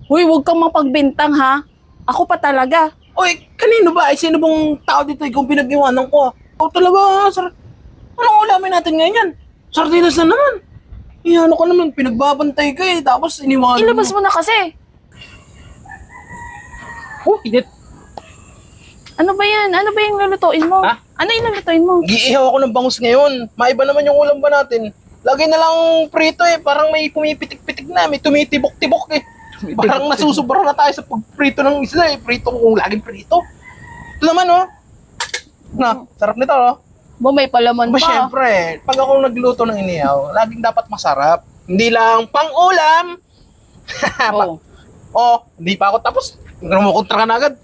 Hoy, huwag kang mapagbintang ha. Ako pa talaga. Oy, kanino ba? Ay, sino bang tao dito kung pinag-iwanan ko? Ikaw talaga, sir. Anong ulamin natin ngayon yan? Sardinas na naman. Ano ka naman, pinagbabantay ka eh, tapos iniwanan Ilabas mo na kasi. Init. Ano ba yan? Ano ba yung lulutuin mo? Ha? Ano yung lulutuin mo? Giihaw ako ng bangus ngayon. Maiba naman yung ulam ba natin? Lagi na lang prito eh, parang may pumipitik-pitik na, may tumitibok-tibok eh. Parang nasusubra na tayo sa pagprito ng isla eh. Prito kung laging prito. Ito naman oh. Na, sarap nito oh. Ba, may palaman Ba, pa. syempre, pag ako nagluto ng inihaw, laging dapat masarap. Hindi lang pang-ulam. Oh. Hindi pa ako tapos. Kontra ka na agad.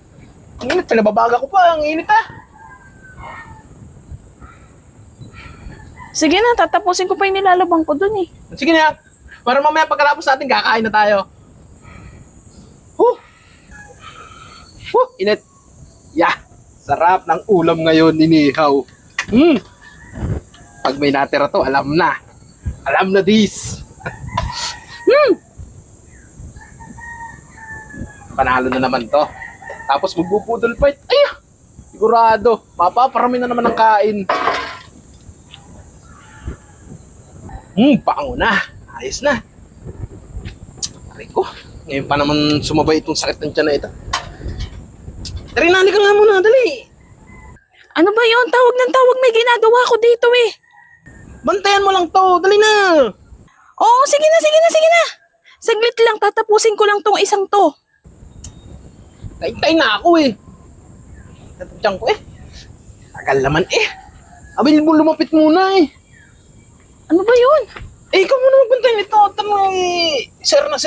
Ang init, pinababaga ko pa. Ang init ah. Sige na, tatapusin ko pa yung nilalabang ko dun eh. Sige na. Para mamaya pagkatapos natin, kakain na tayo. Init. Yeah. Sarap ng ulam ngayon, inihaw. Pag may natira to, alam na. Alam na this. Panalo na naman to. Tapos magbubudol fight. Ay, sigurado. Papaparami na naman ng kain. Paango na. Ayos na. Aray ko. Ngayon pa naman sumabay itong sakit ng tiyan na ito. Tari, nali ka nga muna. Dali. Ano ba yun? Tawag ng tawag, may ginagawa ko dito eh. Bantayan mo lang to. Dali na. Oo, sige na, sige na, sige na. Saglit lang, tatapusin ko lang tong isang to. Kain na ako eh. Natutiyang ko eh. Tagal naman eh. Abil mo lumapit muna eh. Ano ba yun? Ikaw muna magbantay nito. Tanong eh. Sir na.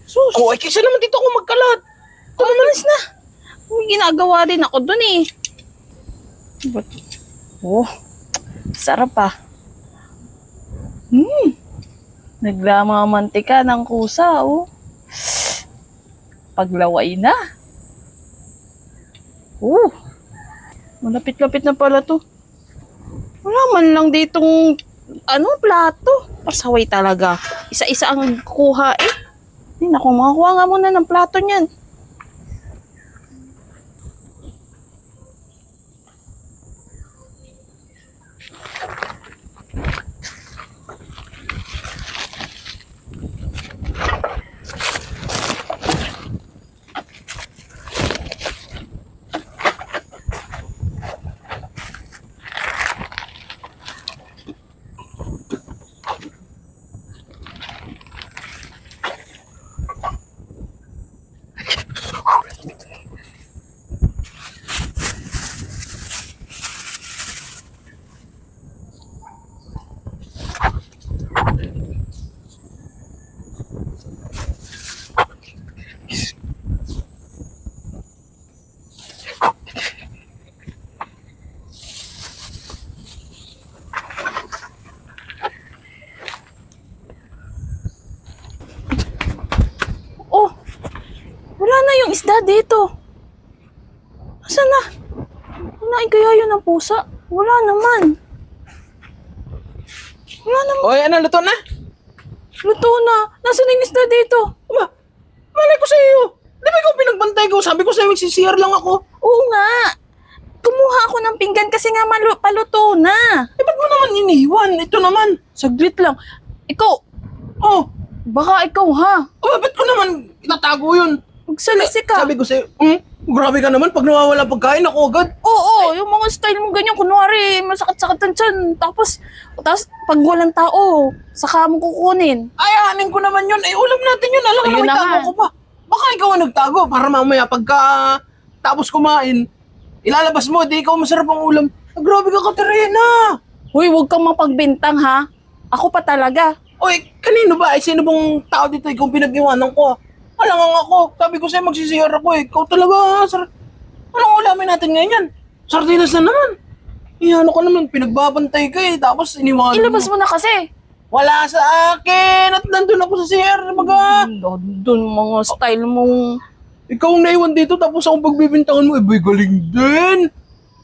Sus. Ay, kaysa naman dito ako magkalat. Umalis na. May ginagawa din ako dun eh. Oh, sarap ah. Naglamamantika ng kusa oh. Paglaway na. Malapit-lapit na pala to. Wala man lang ditong plato. Pasaway talaga. Isa-isa ang kuha eh. Naku, makakuha nga muna ng plato niyan. Oh, wala na yung isda dito. Nasaan na? Kunain kaya yun ng pusa? Wala naman. Wala naman. Oy, ano, luto na? Luto na. Nasaan na yung isda dito? Aba, malay ko sa iyo. Di ba ikaw pinagbantay ko? Sabi ko sa'yo, magsisiyar lang ako. Oo nga. Kumuha ako ng pinggan kasi nga paluto na. Ba't mo naman iniwan? Ito naman. Saglit lang. Ikaw, baka ikaw ha. Ba't ko naman itatago yun? Magsalisi ka. Sabi ko sa'yo, grabe ka naman pag nawawala pagkain ako agad. Oo, yung mga style mo ganyan, kunwari, masakit-sakit ang tiyan. Tapos pag walang tao, saka mo kukunin. Ayanin ko naman yun. Ulam natin yun. Alam Ayun mo, may na tago nga. ko pa. Baka ikaw ang nagtago para mamaya pagka tapos kumain, ilalabas mo, di ikaw masarap ang ulam. Grabe ka, Katerina. Hoy, huwag kang mapagbintang ha. Ako pa talaga. Oy, kanino ba? Ay, sino bang tao dito kung pinag-iwanan ko? Alangang ako. Sabi ko sa'yo, magsisiyar ako eh. Ikaw talaga, sir. Anong ulamin natin ngayon yan? Sardinas na naman. Ano ka naman, pinagbabantay ka eh. Tapos iniwanan Ilabas mo na kasi. Wala sa akin. At nandun ako sa CR. Doon mga style mong... Ikaw ang naiwan dito tapos akong pagbibintangan mo. Boy, galing din.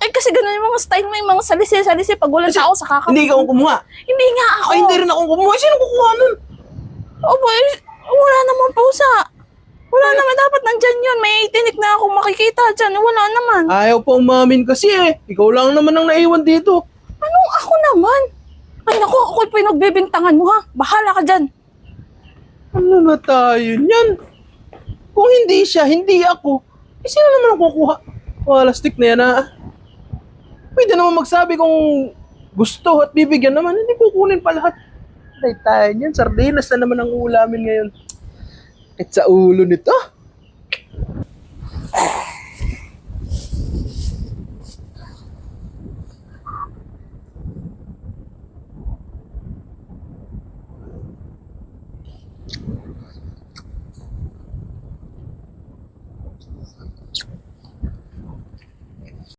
Ay, kasi ganun yung mga style mo, yung mga salisi-salisi. Pag walang tao, sa kakapit. Hindi ikaw ang kumuha. Hindi nga ako. Ay, hindi rin akong kumuha. Sino kukuha nun? Oh boy, wala namang pusa. nandyan yun. May tinik na ako makikita dyan. Wala naman. Ayaw pa umamin kasi eh. Ikaw lang naman ang naiwan dito. Anong ako naman? Ay naku, ako'y pinagbibintangan mo ha. Bahala ka dyan. Ano na tayo niyan? Kung hindi siya, hindi ako. Eh, sino naman ang kukuha? Wala, stick na yan ha. Pwede naman magsabi kung gusto at bibigyan naman. Hindi kukunin pa lahat. Ay tayo niyan. Sardinas na naman ang ulamin ngayon. At sa ulo nito.